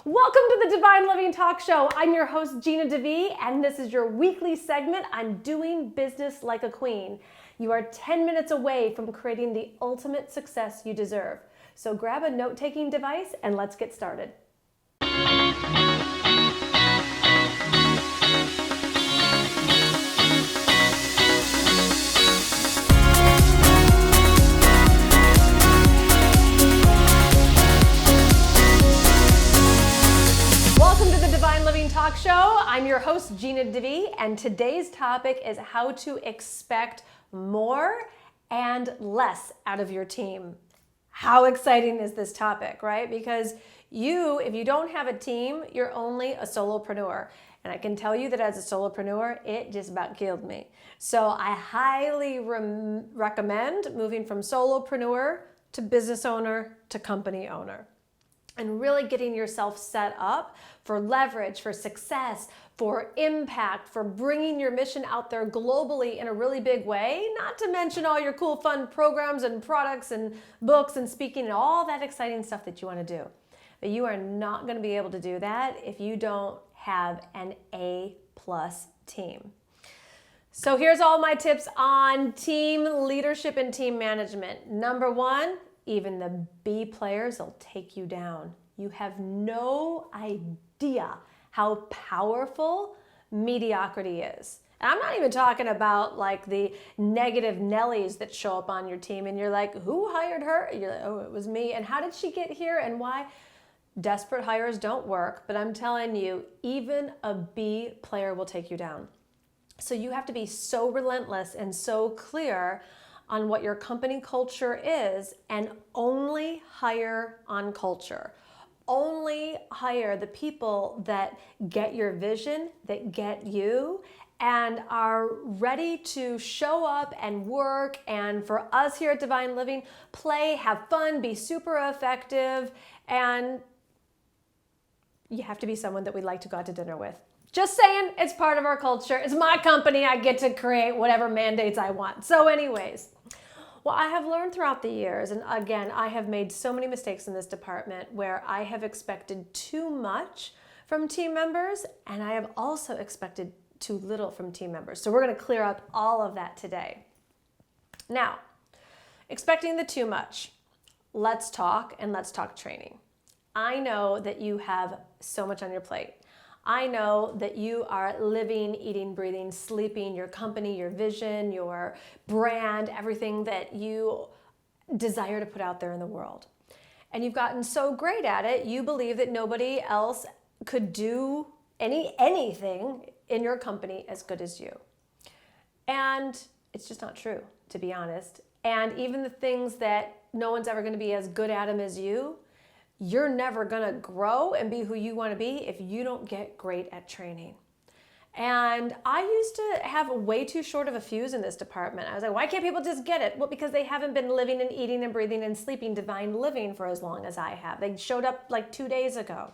Welcome to the Divine Living Talk Show. I'm your host, Gina DeVee, and this is your weekly segment on doing business like a queen. You are 10 minutes away from creating the ultimate success you deserve. So grab a note-taking device and let's get started. Welcome to the Divine Living Talk Show. I'm your host, Gina DeVee, and today's topic is how to expect more and less out of your team. How exciting is this topic, right? Because if you don't have a team, you're only a solopreneur. And I can tell you that as a solopreneur, it just about killed me. So I highly recommend moving from solopreneur to business owner to company owner. And really getting yourself set up for leverage, for success, for impact, for bringing your mission out there globally in a really big way, not to mention all your cool, fun programs and products and books and speaking and all that exciting stuff that you want to do. But you are not going to be able to do that if you don't have an A+ team. So here's all my tips on team leadership and team management. Number one, even the B players will take you down. You have no idea how powerful mediocrity is. And I'm not even talking about like the negative Nellies that show up on your team and you're like, who hired her? You're like, oh, it was me. And how did she get here and why? Desperate hires don't work, but I'm telling you, even a B player will take you down. So you have to be so relentless and so clear on what your company culture is and only hire on culture. Only hire the people that get your vision, that get you, and are ready to show up and work. And for us here at Divine Living, play, have fun, be super effective, and you have to be someone that we'd like to go out to dinner with. Just saying, it's part of our culture. It's my company. I get to create whatever mandates I want. So anyways, well, I have learned throughout the years, and again, I have made so many mistakes in this department where I have expected too much from team members, and I have also expected too little from team members. So we're going to clear up all of that today. Now, expecting the too much. Let's talk training. I know that you have so much on your plate. I know that you are living, eating, breathing, sleeping your company, your vision, your brand, everything that you desire to put out there in the world. And you've gotten so great at it, you believe that nobody else could do anything in your company as good as you. And it's just not true, to be honest. And even the things that no one's ever going to be as good at them as you're never going to grow and be who you want to be if you don't get great at training. And I used to have way too short of a fuse in this department. I was like, why can't people just get it? Well, because they haven't been living and eating and breathing and sleeping divine living for as long as I have. They showed up like 2 days ago.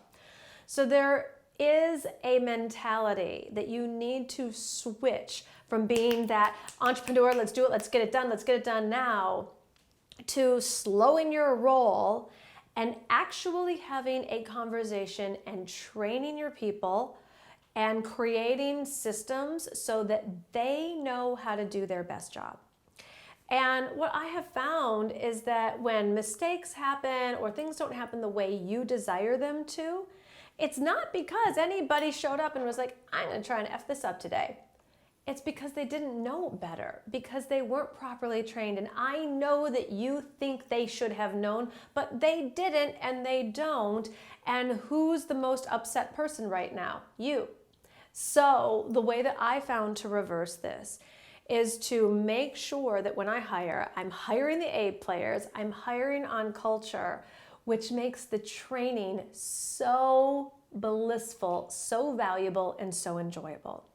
So there is a mentality that you need to switch from being that entrepreneur, let's do it, let's get it done now, to slowing your roll and actually having a conversation and training your people and creating systems so that they know how to do their best job. And what I have found is that when mistakes happen or things don't happen the way you desire them to, it's not because anybody showed up and was like, I'm going to try and F this up today. It's because they didn't know better, because they weren't properly trained. And I know that you think they should have known, but they didn't and they don't. And who's the most upset person right now? You. So the way that I found to reverse this is to make sure that when I hire, I'm hiring the A players, I'm hiring on culture, which makes the training so blissful, so valuable, and so enjoyable.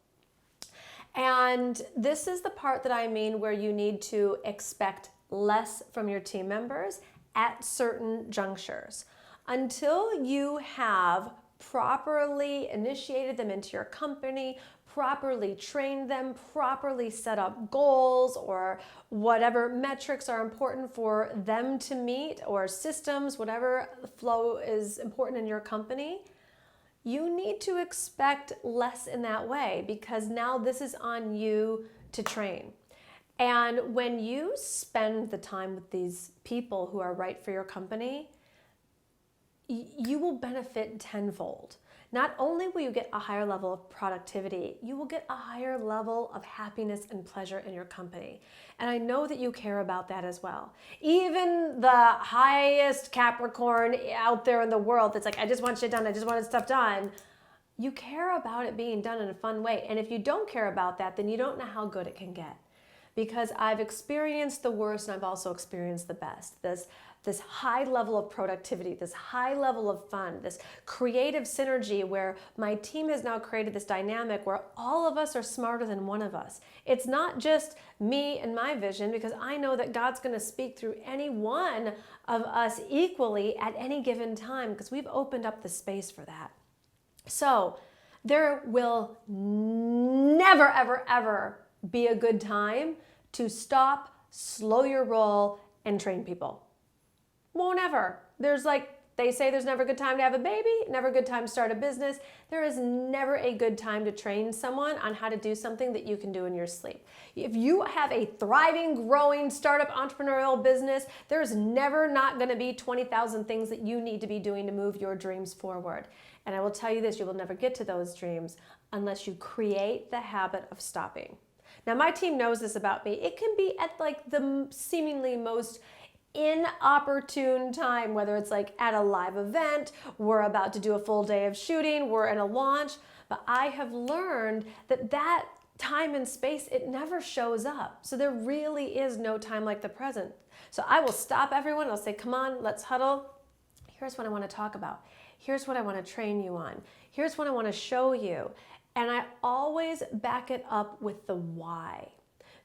And this is the part that I mean where you need to expect less from your team members at certain junctures. Until you have properly initiated them into your company, properly trained them, properly set up goals or whatever metrics are important for them to meet, or systems, whatever flow is important in your company, you need to expect less in that way, because now this is on you to train. And when you spend the time with these people who are right for your company, you will benefit tenfold. Not only will you get a higher level of productivity, you will get a higher level of happiness and pleasure in your company. And I know that you care about that as well. Even the highest Capricorn out there in the world that's like, I just want shit done, I just want stuff done. You care about it being done in a fun way. And if you don't care about that, then you don't know how good it can get. Because I've experienced the worst and I've also experienced the best. This high level of productivity, this high level of fun, this creative synergy where my team has now created this dynamic where all of us are smarter than one of us. It's not just me and my vision, because I know that God's going to speak through any one of us equally at any given time, because we've opened up the space for that. So there will never, ever, ever be a good time to stop, slow your roll, and train people. Won't ever. They say there's never a good time to have a baby, never a good time to start a business. There is never a good time to train someone on how to do something that you can do in your sleep. If you have a thriving, growing startup entrepreneurial business, there's never not going to be 20,000 things that you need to be doing to move your dreams forward. And I will tell you this, you will never get to those dreams unless you create the habit of stopping. Now, my team knows this about me. It can be at the seemingly most inopportune time, whether it's at a live event, we're about to do a full day of shooting, we're in a launch, but I have learned that time and space, it never shows up. So there really is no time like the present. So I will stop everyone, I'll say, come on, let's huddle. Here's what I want to talk about. Here's what I want to train you on. Here's what I want to show you. And I always back it up with the why.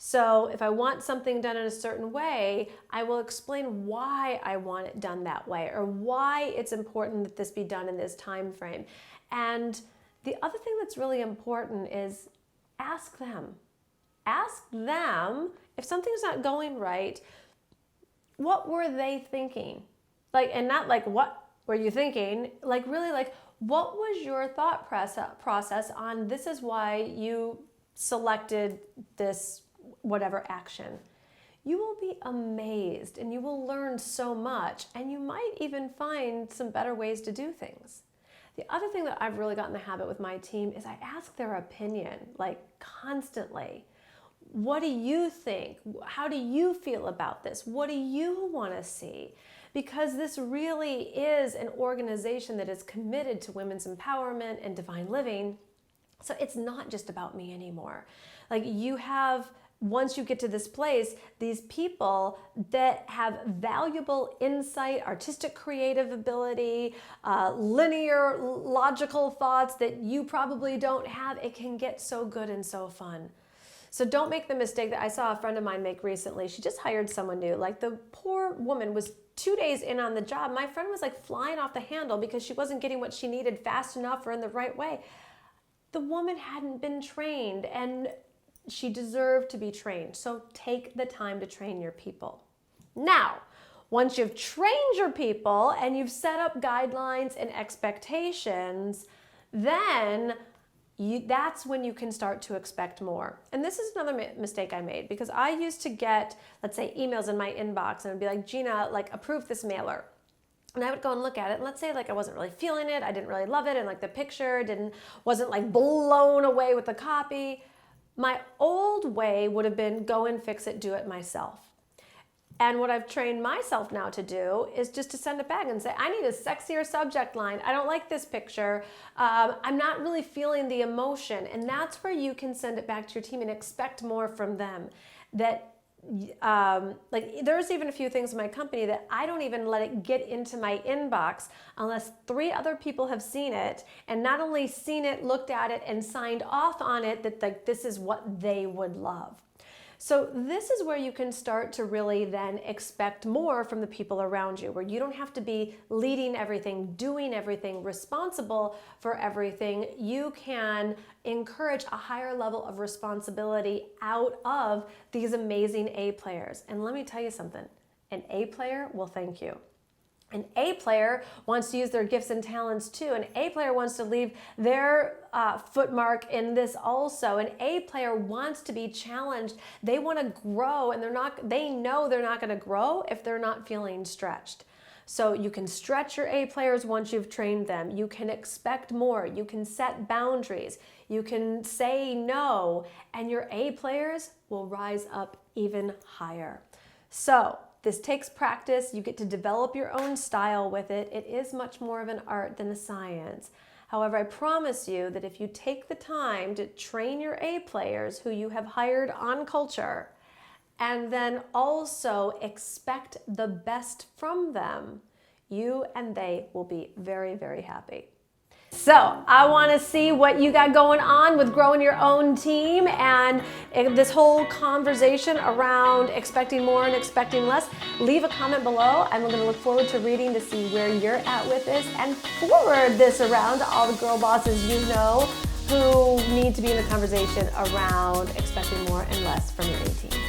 So if I want something done in a certain way, I will explain why I want it done that way, or why it's important that this be done in this time frame. And the other thing that's really important is ask them. Ask them if something's not going right, what were they thinking? And not what were you thinking? Really, what was your thought process on this is why you selected this whatever action? You will be amazed and you will learn so much, and you might even find some better ways to do things. The other thing that I've really gotten in the habit with my team is I ask their opinion constantly. What do you think? How do you feel about this? What do you want to see? Because this really is an organization that is committed to women's empowerment and divine living. So it's not just about me anymore. You have, once you get to this place, these people that have valuable insight, artistic creative ability, linear logical thoughts that you probably don't have. It can get so good and so fun. So don't make the mistake that I saw a friend of mine make recently. She just hired someone new. The poor woman was 2 days in on the job. My friend was flying off the handle because she wasn't getting what she needed fast enough or in the right way. The woman hadn't been trained, and she deserved to be trained. So take the time to train your people. Now, once you've trained your people and you've set up guidelines and expectations, then that's when you can start to expect more. And this is another mistake I made, because I used to get, let's say, emails in my inbox, and it'd be like, Gina, approve this mailer. And I would go and look at it, and let's say I wasn't really feeling it, I didn't really love it, and the picture wasn't blown away with the copy. My old way would have been go and fix it, do it myself. And what I've trained myself now to do is just to send it back and say, I need a sexier subject line. I don't like this picture. I'm not really feeling the emotion. And that's where you can send it back to your team and expect more from them. There's even a few things in my company that I don't even let it get into my inbox unless 3 other people have seen it, and not only seen it, looked at it, and signed off on it that this is what they would love. So this is where you can start to really then expect more from the people around you, where you don't have to be leading everything, doing everything, responsible for everything. You can encourage a higher level of responsibility out of these amazing A players. And let me tell you something, an A player will thank you. An A player wants to use their gifts and talents too. An A player wants to leave their footmark in this also. An A player wants to be challenged. They want to grow, and they know they're not going to grow if they're not feeling stretched. So you can stretch your A players once you've trained them. You can expect more. You can set boundaries. You can say no, and your A players will rise up even higher. So this takes practice. You get to develop your own style with it. It is much more of an art than a science. However, I promise you that if you take the time to train your A players who you have hired on culture, and then also expect the best from them, you and they will be very, very happy. So I want to see what you got going on with growing your own team and this whole conversation around expecting more and expecting less. Leave a comment below. I'm going to look forward to reading to see where you're at with this, and forward this around to all the girl bosses you know who need to be in the conversation around expecting more and less from your A team.